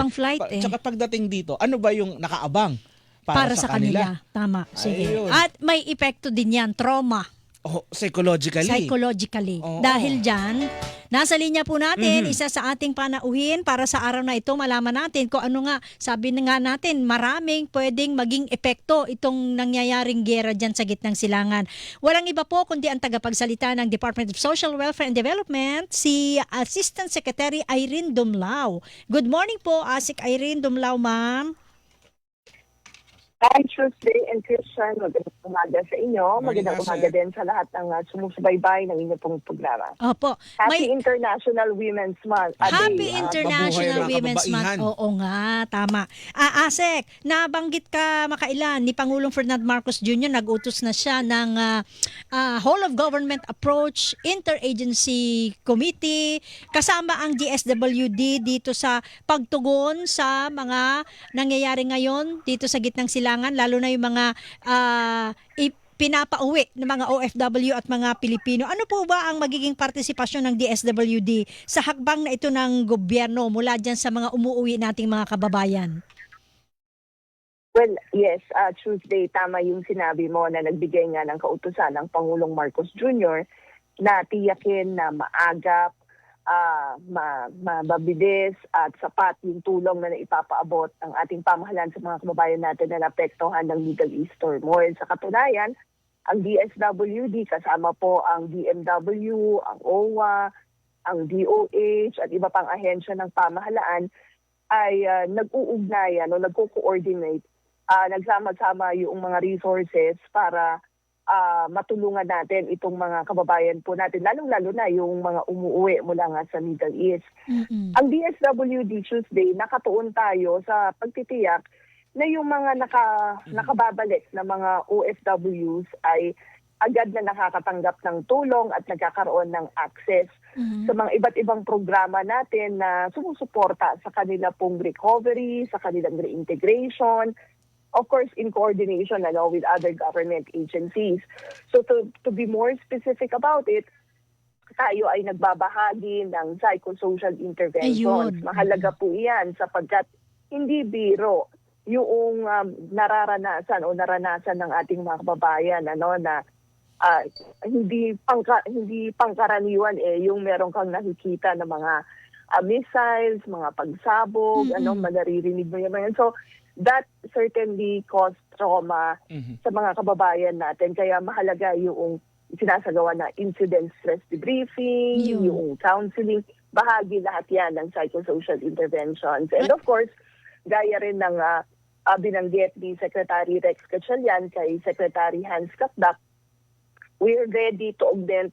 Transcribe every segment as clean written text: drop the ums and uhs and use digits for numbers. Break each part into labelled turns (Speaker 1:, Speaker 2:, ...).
Speaker 1: ibang flight
Speaker 2: Tsaka pagdating dito, ano ba yung nakaabang
Speaker 1: para sa kanila? Tama, sige.
Speaker 2: Ayun.
Speaker 1: At may epekto din yan, trauma. Psychologically.
Speaker 2: Oo.
Speaker 1: Dahil dyan, nasa linya po natin, isa sa ating panauhin para sa araw na ito, malaman natin kung ano nga, sabi na nga natin, maraming pwedeng maging epekto itong nangyayaring giyera dyan sa gitnang silangan. Walang iba po kundi ang tagapagsalita ng Department of Social Welfare and Development, si Assistant Secretary Irene Dumlao. Good morning po, Asik Irene Dumlao, ma'am.
Speaker 3: Hi, Tuesday and Christian. Magandang umaga sa inyo. Magandang umaga din sa lahat ng sumusubaybay ng inyong pong programa.
Speaker 1: Opo.
Speaker 3: Happy International Women's Month.
Speaker 1: Happy International Women's Month. Oo nga, tama. Asek, nabanggit ka makailan ni Pangulong Ferdinand Marcos Jr. Nag-utos na siya ng Whole of Government Approach Interagency Committee kasama ang DSWD dito sa pagtugon sa mga nangyayari ngayon dito sa gitnang silangan, lalo na yung mga pinapauwi ng mga OFW at mga Pilipino. Ano po ba ang magiging partisipasyon ng DSWD sa hakbang na ito ng gobyerno mula dyan sa mga umuuwi nating mga kababayan?
Speaker 3: Well, yes, Tuesday, tama yung sinabi mo na nagbigay nga ng kautusan ng Pangulong Marcos Jr. na tiyakin na maagap, mabilis at sapat yung tulong na naipapaabot ng ating pamahalaan sa mga kababayan natin na naapektuhan ng Middle East turmoil. Sa katunayan, ang DSWD kasama po ang DMW, ang OWA, ang DOH at iba pang ahensya ng pamahalaan ay nag-uugnayan o nagko-coordinate, nagsama-sama yung mga resources para matulungan natin itong mga kababayan po natin, lalong-lalo na yung mga umuwi mula nga sa Middle East. Ang DSWD Tuesday, nakatuon tayo sa pagtitiyak na yung mga nakababalik na mga OFWs ay agad na nakakatanggap ng tulong at nagkakaroon ng access sa mga iba't ibang programa natin na sumusuporta sa kanila pong recovery, sa kanilang reintegration, of course, in coordination with other government agencies. So to be more specific about it, tayo ay nagbabahagi ng psychosocial interventions. Mahalaga po yan sapagkat hindi biro yung nararanasan ng ating mga kababayan na hindi pangkaraniwan yung meron kang nakikita na mga missiles, mga pagsabog, manaririnig mo yan. So that certainly caused trauma sa mga kababayan natin. Kaya mahalaga yung sinasagawa na incident stress debriefing, yung counseling, bahagi lahat yan ng psychosocial interventions. And of course, gaya rin ng binanggit ni Secretary Rex Gatchalian kay Secretary Hans Katdak, we're ready to augment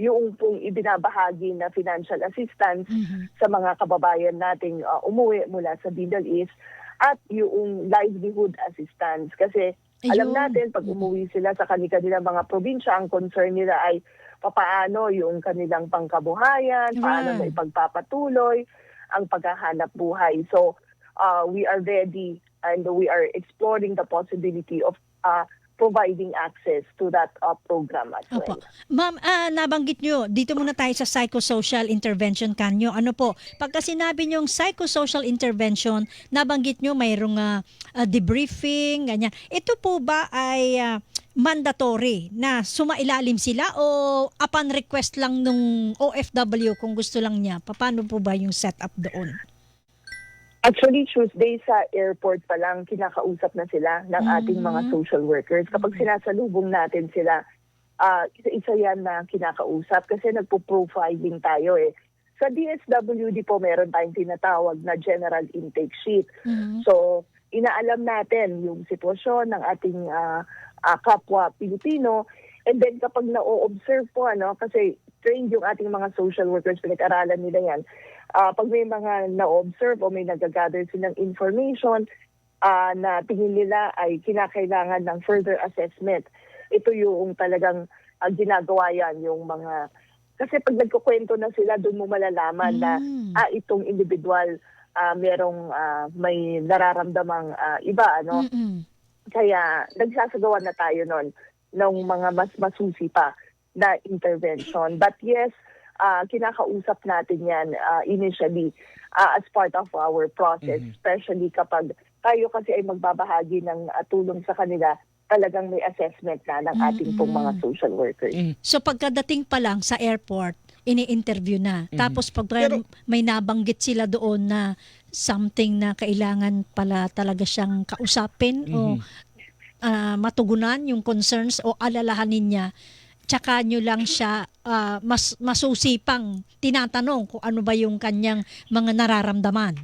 Speaker 3: yung pong ibinabahagi na financial assistance sa mga kababayan nating umuwi mula sa Middle East at yung livelihood assistance. Kasi alam natin, pag umuwi sila sa kanilang mga probinsya, ang concern nila ay paano yung kanilang pangkabuhayan, paano may pagpapatuloy ang paghahanap buhay. So, we are ready and we are exploring the possibility of providing access to that program as well.
Speaker 1: Ma'am, nabanggit nyo, dito muna tayo sa psychosocial intervention kanyo. Ano po, pagka sinabi nyo psychosocial intervention, nabanggit nyo mayroong debriefing, ganyan. Ito po ba ay mandatory na sumailalim sila o upon request lang nung OFW kung gusto lang niya? Paano po ba yung setup doon?
Speaker 3: Actually, Tuesday sa airport pa lang, kinakausap na sila ng ating mga social workers. Kapag sinasalubong natin sila, isa-isa yan na kinakausap kasi nagpo-profiling tayo Sa DSWD po, meron tayong tinatawag na general intake sheet. So, inaalam natin yung sitwasyon ng ating kapwa Pilipino. And then kapag na-observe po, kasi trained yung ating mga social workers, pinag-aralan nila yan, pag may mga na-observe o may nag-gather silang information na tingin nila ay kinakailangan ng further assessment, ito yung talagang ginagawa yan, yung mga... Kasi pag nagkukwento na sila, doon mo malalaman na itong individual may nararamdamang iba, Kaya nagsasagawa na tayo nun ng mga mas masusi pa na intervention. But yes, kinakausap natin yan initially. as part of our process, especially kapag tayo kasi ay magbabahagi ng tulong sa kanila, talagang may assessment na ng ating pong mga social workers.
Speaker 1: So pagkadating pa lang sa airport, ini-interview na. Tapos pag may nabanggit sila doon na something na kailangan pala talaga siyang kausapin o matugunan yung concerns o alalahanin niya, tsaka nyo lang siya masusipang tinatanong kung ano ba yung kanyang mga nararamdaman.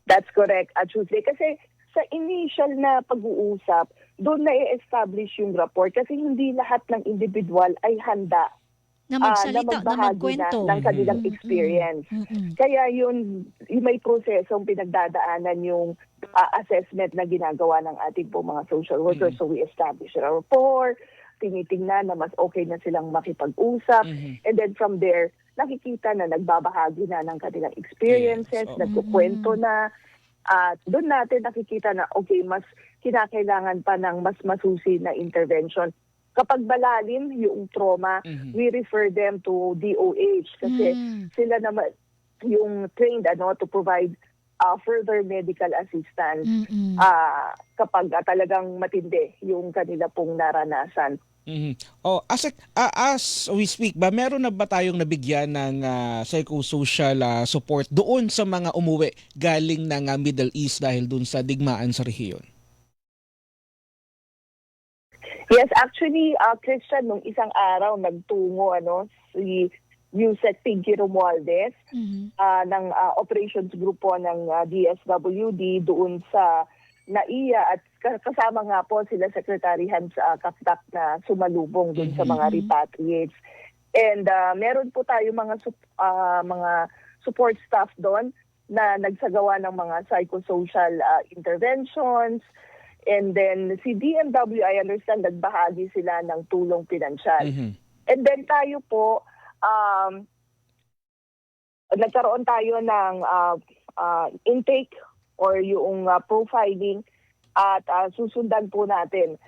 Speaker 3: That's correct, Tuesday. Kasi sa initial na pag-uusap, doon na i-establish yung rapport kasi hindi lahat ng individual ay handa
Speaker 1: Na magsalita, na
Speaker 3: magbahagi
Speaker 1: magkwento.
Speaker 3: ng kanilang experience. Kaya yun, may prosesong pinagdadaanan yung assessment na ginagawa ng ating po mga social workers. So we establish a rapport, tinitingnan na mas okay na silang makipag-usap, and then from there, nakikita na nagbabahagi na ng kanilang experiences, nagkukwento na, at doon natin nakikita na okay, mas kinakailangan pa ng mas masusi na intervention. Kapag malalim yung trauma, we refer them to DOH kasi sila naman yung trained to provide further medical assistance kapag talagang matindi yung kanila pong naranasan.
Speaker 2: As we speak ba, meron na ba tayong nabigyan ng psychosocial support doon sa mga umuwi galing ng Middle East dahil doon sa digmaan sa rehiyon?
Speaker 3: Yes, actually, Christian, nung isang araw nagtungo si Yusek Pinky Romualdez ng operations group po ng DSWD doon sa NAIA at kasama nga po sila Secretary Hans Kapdak na sumalubong doon sa mga repatriates. And meron po tayo mga support staff doon na nagsagawa ng mga psychosocial interventions. And then si DMW, I understand, nagbahagi sila ng tulong pinansyal. And then tayo po, nagkaroon tayo ng intake or yung profiling at susundan po natin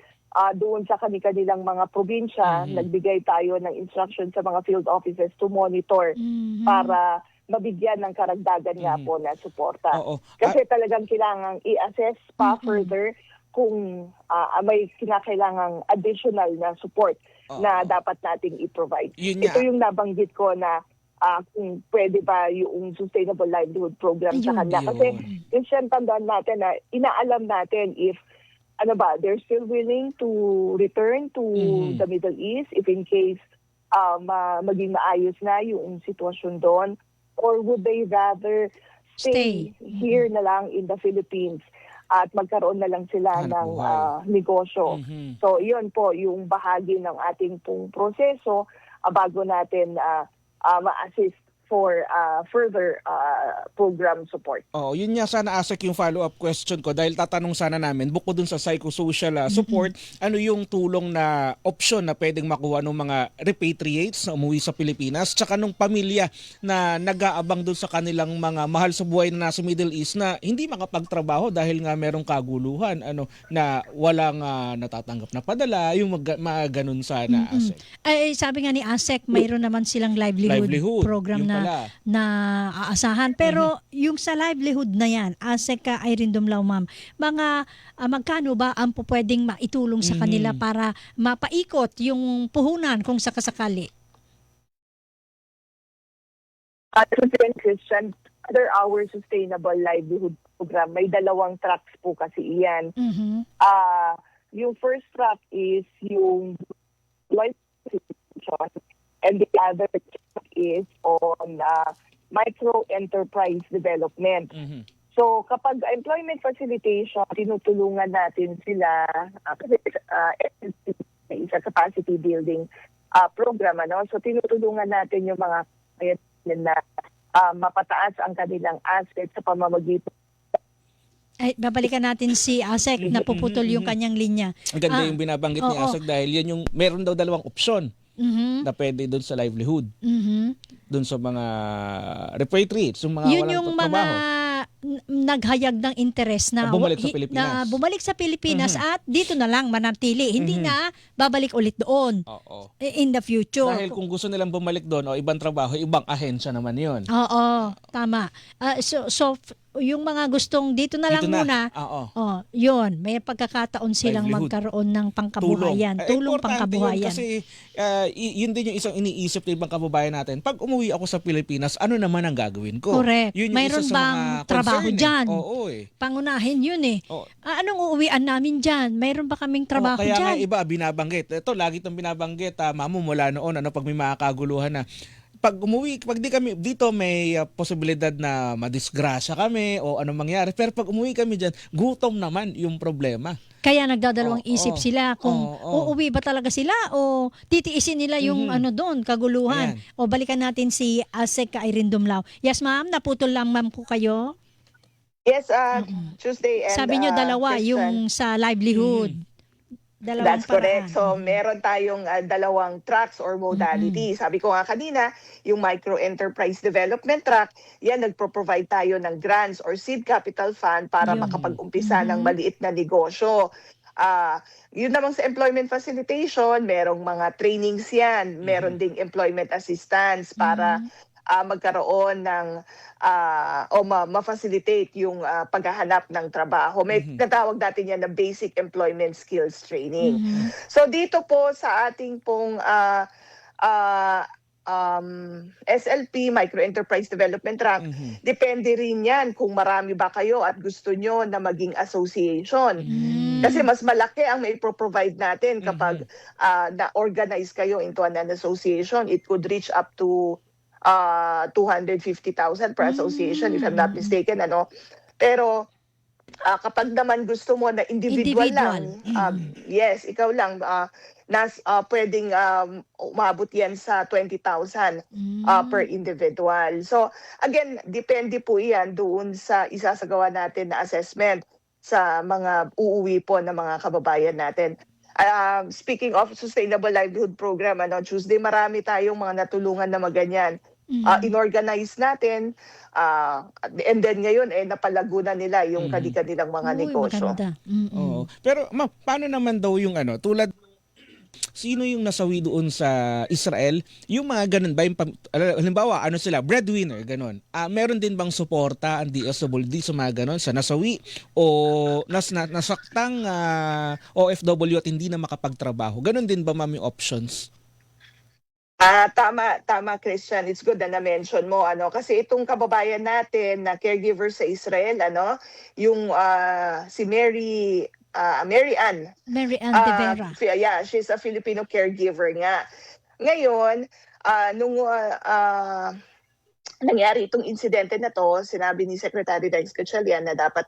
Speaker 3: doon sa kanilang mga probinsya. Nagbigay tayo ng instruction sa mga field offices to monitor para mabigyan ng karagdagan nga po na suporta. Kasi talagang kailangang i-assess pa further kung may kinakailangang additional na support na dapat nating i-provide. Ito yung nabanggit ko na kung pwede ba yung Sustainable Livelihood Program sa kanila. Kasi yung tandaan natin na inaalam natin if they're still willing to return to the Middle East if in case maging maayos na yung sitwasyon doon, or would they rather stay here na lang in the Philippines at magkaroon na lang sila ng negosyo. So yun po yung bahagi ng ating pong proseso bago natin ma-assist for further program support.
Speaker 2: Yun nga sana, Asek, yung follow-up question ko dahil tatanong sana namin, bukod dun sa psychosocial support, ano yung tulong na option na pwedeng makuha ng mga repatriates na umuwi sa Pilipinas, tsaka nung pamilya na nag-aabang dun sa kanilang mga mahal sa buhay na nasa Middle East na hindi makapagtrabaho dahil nga merong kaguluhan, na walang natatanggap na padala, yung mga ganun sana, Asek.
Speaker 1: Ay, sabi nga ni Asek, mayroon naman silang livelihood program na aasahan. Pero yung sa livelihood na yan, Asek Irene Dumlao, ma'am, magkano ba ang pwedeng maitulong sa kanila para mapaikot yung puhunan kung sakasakali?
Speaker 3: Christian, under our Sustainable Livelihood Program, may 2 tracks po kasi iyan. Yung first track is yung and the other is on micro-enterprise development. So kapag employment facilitation, tinutulungan natin sila kasi isa capacity building program. So tinutulungan natin yung mga na mapataas ang kanilang assets sa pamamagitan.
Speaker 1: Ay, babalikan natin si Asek, napuputol yung kanyang linya.
Speaker 2: Ang ganda yung binabanggit ni Asek dahil yan yung meron daw 2 opsyon na pwede doon sa livelihood. Doon sa mga repatriates, yung mga
Speaker 1: yun
Speaker 2: walang
Speaker 1: yung
Speaker 2: trabaho.
Speaker 1: mga naghayag ng interes na
Speaker 2: bumalik sa Pilipinas.
Speaker 1: At dito na lang manatili. Hindi na babalik ulit doon
Speaker 2: Oo.
Speaker 1: in the future.
Speaker 2: Dahil kung gusto nilang bumalik doon o ibang trabaho, ibang ahensya naman 'yon.
Speaker 1: Oo, tama. So yung mga gustong dito na lang muna, yun, may pagkakataon silang
Speaker 2: Livelihood.
Speaker 1: magkaroon ng pangkabuhayan. Tulong
Speaker 2: Importante
Speaker 1: pangkabuhayan.
Speaker 2: Yun kasi yun din yung isang iniisip ng ibang kababayan natin. Pag umuwi ako sa Pilipinas, ano naman ang gagawin ko?
Speaker 1: Correct.
Speaker 2: Yun yung
Speaker 1: Mayroon
Speaker 2: isa sa
Speaker 1: bang
Speaker 2: mga
Speaker 1: trabaho
Speaker 2: concern,
Speaker 1: dyan?
Speaker 2: Oo
Speaker 1: Pangunahin yun
Speaker 2: Oo.
Speaker 1: Anong uuwian namin dyan? Mayroon ba kaming trabaho
Speaker 2: kaya
Speaker 1: dyan?
Speaker 2: nga iba binabanggit. Ito lagi itong binabanggit, Mamo, mula noon pag may mga kaguluhan na pag di kami dito, may posibilidad na madisgrasya kami o anong mangyari. Pero pag umuwi kami diyan, gutom naman yung problema.
Speaker 1: Kaya nagdadalawang isip sila kung uuwi ba talaga sila o titiisin nila yung doon, kaguluhan.
Speaker 2: Ayan.
Speaker 1: O balikan natin si Asek Irene Dumlao. Yes, ma'am, naputol lang ma'am ko kayo.
Speaker 3: Yes, Tuesday and
Speaker 1: Sabi nyo dalawa,
Speaker 3: Christian.
Speaker 1: yung sa livelihood. Dalawang
Speaker 3: That's correct.
Speaker 1: paraan.
Speaker 3: So, meron tayong dalawang tracks or modality. Sabi ko nga kanina, yung Micro-Enterprise Development Track, yan, nagpro-provide tayo ng grants or seed capital fund para
Speaker 1: Yun.
Speaker 3: makapag-umpisa ng maliit na negosyo. Yun namang sa employment facilitation, merong mga trainings yan. Meron ding employment assistance para magkaroon ng ma-facilitate yung paghahanap ng trabaho. May natawag natin yan na basic employment skills training. So dito po sa ating pong SLP, Micro Enterprise Development Track, depende rin yan kung marami ba kayo at gusto nyo na maging association. Kasi mas malaki ang may provide natin kapag na-organize kayo into an association. It could reach up to 250,000 per association, if I'm not mistaken. Pero kapag naman gusto mo na individual. lang, yes, ikaw lang, pwedeng umabot yan sa 20,000 per individual. So again, depende po yan doon sa isasagawa natin na assessment sa mga uuwi po ng mga kababayan natin. Speaking of Sustainable Livelihood Program, Tuesday, marami tayong mga natulungan na maganyan. Inorganize natin, and then ngayon, napalago na nila yung kanilang mga negosyo.
Speaker 1: Maganda.
Speaker 2: Oo. Pero paano naman daw yung tulad sino yung nasawi doon sa Israel? Yung mga ganun ba? Halimbawa, sila? Breadwinner, ganun. Meron din bang suporta ang DSWD sa mga ganun? Sa nasawi o nasaktang OFW at hindi na makapagtrabaho? Ganun din ba, ma'am, yung options?
Speaker 3: Tama, Christian. It's good na na-mention mo. Kasi itong kababayan natin na caregiver sa Israel, yung si Mary Ann
Speaker 1: de Vera.
Speaker 3: Yeah, she's a Filipino caregiver nga. Ngayon, nung nangyari itong insidente na to, sinabi ni Secretary Rex Gatchalian na dapat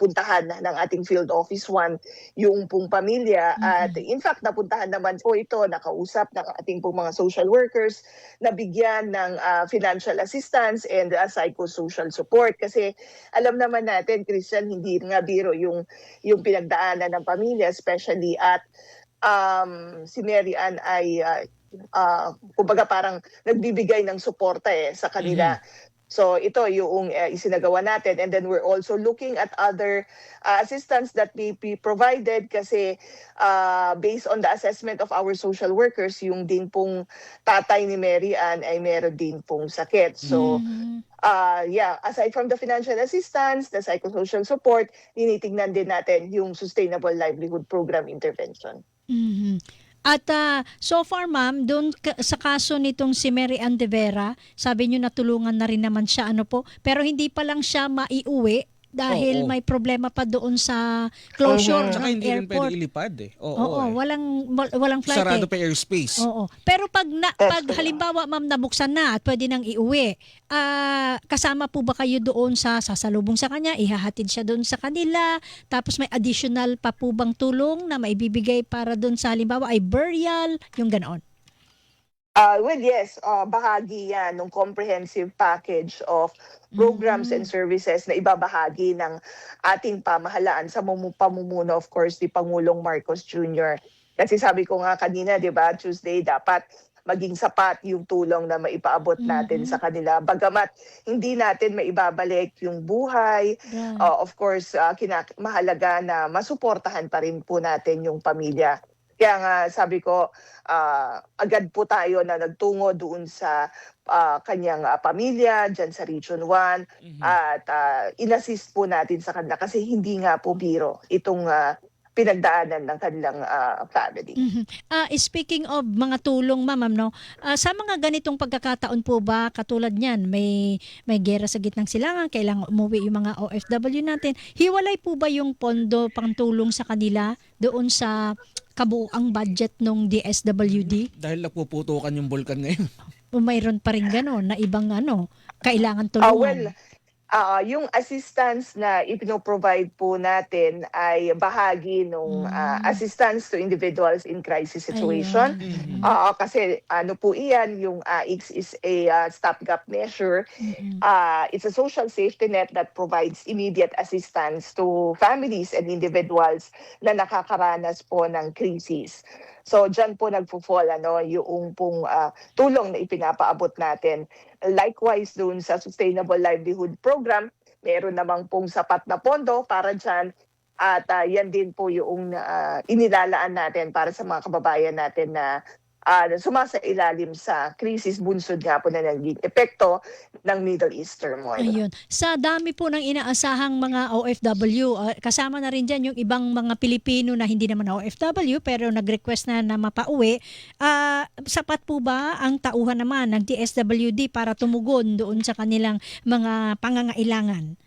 Speaker 3: puntahan ng ating Field Office 1 yung pong pamilya. At in fact, napuntahan naman po ito, nakausap ng ating pong mga social workers na bigyan ng financial assistance and psychosocial support. Kasi alam naman natin, Christian, hindi nga biro yung pinagdaanan ng pamilya, especially at si Mary Ann ay kumbaga parang nagbibigay ng suporta sa kanila. So ito yung isinagawa natin, and then we're also looking at other assistance that may be provided kasi based on the assessment of our social workers, yung din pong tatay ni Mary Ann ay meron din pong sakit. So aside from the financial assistance, the psychosocial support, tinitingnan din natin yung Sustainable Livelihood Program intervention.
Speaker 1: At so far, ma'am, doon sa kaso nitong si Mary Ann de Vera, sabi niyo natulungan na rin naman siya, pero hindi pa lang siya maiuwi dahil may problema pa doon sa closure
Speaker 2: Tsaka
Speaker 1: ng
Speaker 2: hindi rin
Speaker 1: airport.
Speaker 2: pwede ilipad
Speaker 1: Walang flight.
Speaker 2: Sarado pa airspace.
Speaker 1: Oo. Pero pag halimbawa, ma'am, nabuksan na at pwede nang iuwi, kasama po ba kayo doon sa sasalubong sa kanya, ihahatid siya doon sa kanila, tapos may additional pa po bang tulong na maibibigay para doon sa halimbawa ay burial, yung ganoon?
Speaker 3: Well, yes, bahagi yan ng comprehensive package of programs and services na ibabahagi ng ating pamahalaan sa pamumuno, of course, ni Pangulong Marcos Jr. Kasi sabi ko nga kanina, di ba, Tuesday, dapat maging sapat yung tulong na maipaabot natin sa kanila. Bagamat hindi natin maibabalik yung buhay,
Speaker 1: Right.
Speaker 3: of course, mahalaga na masuportahan pa rin po natin yung pamilya. Kaya nga sabi ko, agad po tayo na nagtungo doon sa kanyang pamilya dyan sa Region 1 at inassist po natin sa kanila kasi hindi nga po biro itong pinagdaanan ng kanilang family.
Speaker 1: Speaking of mga tulong, ma'am, no? Sa mga ganitong pagkakataon po ba, katulad niyan, may gera sa gitnang silangan, kailangan umuwi yung mga OFW natin. Hiwalay po ba yung pondo pangtulong sa kanila doon sa kabuuang budget ng DSWD?
Speaker 2: Dahil napuputukan yung bulkan ngayon.
Speaker 1: O mayroon pa rin gano'n na ibang kailangan tulungan?
Speaker 3: Yung assistance na ipino-provide po natin ay bahagi ng assistance to individuals in crisis situation. Kasi ano po iyan, yung AICS is a stopgap measure. It's a social safety net that provides immediate assistance to families and individuals na nakakaranas po ng crisis. So dyan po nagpo-fall yung pong tulong na ipinapaabot natin. Likewise dun sa Sustainable Livelihood Program, meron namang pong sapat na pondo para dyan at yan din po yung inilalaan natin para sa mga kababayan natin na sumasailalim sa krisis bunsod nga po na naging epekto ng Middle East turmoil.
Speaker 1: Ayun. Sa dami po ng inaasahang mga OFW, kasama na rin dyan yung ibang mga Pilipino na hindi naman OFW pero nag-request na mapauwi. Sapat po ba ang tauhan naman ng DSWD para tumugon doon sa kanilang mga pangangailangan?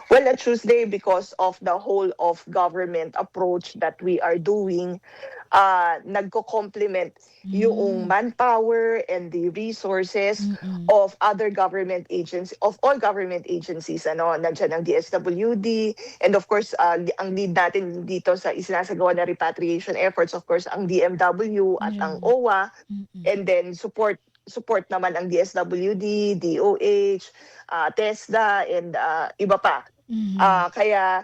Speaker 3: Well, at Tuesday, because of the whole of government approach that we are doing, nagko-complement yung manpower and the resources of other government agencies, of all government agencies. Nandiyan ang DSWD, and of course, ang lead natin dito sa isinasagawa na repatriation efforts, of course, ang DMW at ang OWA, and then support naman ang DSWD, DOH, TESDA, and iba pa. Kaya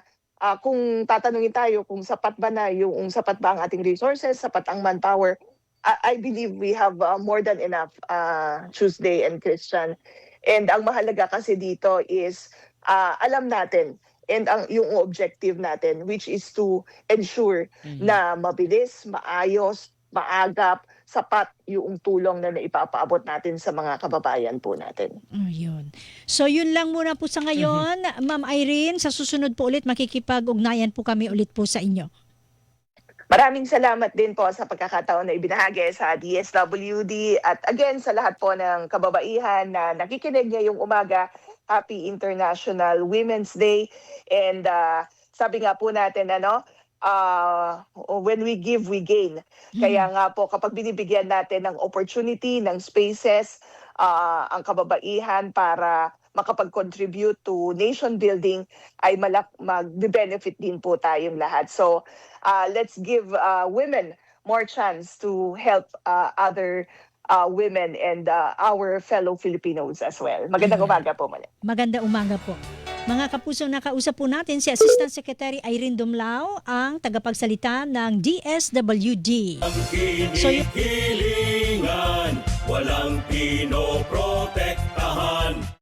Speaker 3: kung tatanungin tayo kung sapat ba ang ating resources, sapat ang manpower, I believe we have more than enough, Tuesday and Christian. And ang mahalaga kasi dito is alam natin and yung objective natin, which is to ensure na mabilis, maayos, maagap, sapat yung tulong na naipapaabot natin sa mga kababayan po natin.
Speaker 1: Ayun. So yun lang muna po sa ngayon. Ma'am Irene, sa susunod po ulit makikipag-ugnayan po kami ulit po sa inyo.
Speaker 3: Maraming salamat din po sa pagkakataon na ibinahagi sa DSWD at again sa lahat po ng kababaihan na nakikinig ngayong umaga. Happy International Women's Day, and sabi nga po natin when we give, we gain. Kaya nga po, kapag binibigyan natin ng opportunity, ng spaces, ang kababaihan para makapag-contribute to nation building, ay mag-benefit din po tayong lahat. So, let's give women more chance to help other women and our fellow Filipinos as well. Magandang umaga po muli.
Speaker 1: Magandang umaga po. Mga kapusong, nakausap po natin si Assistant Secretary Irene Dumlao, ang tagapagsalita ng DSWD.
Speaker 4: Ang kinikilingan, walang pinoprotektahan.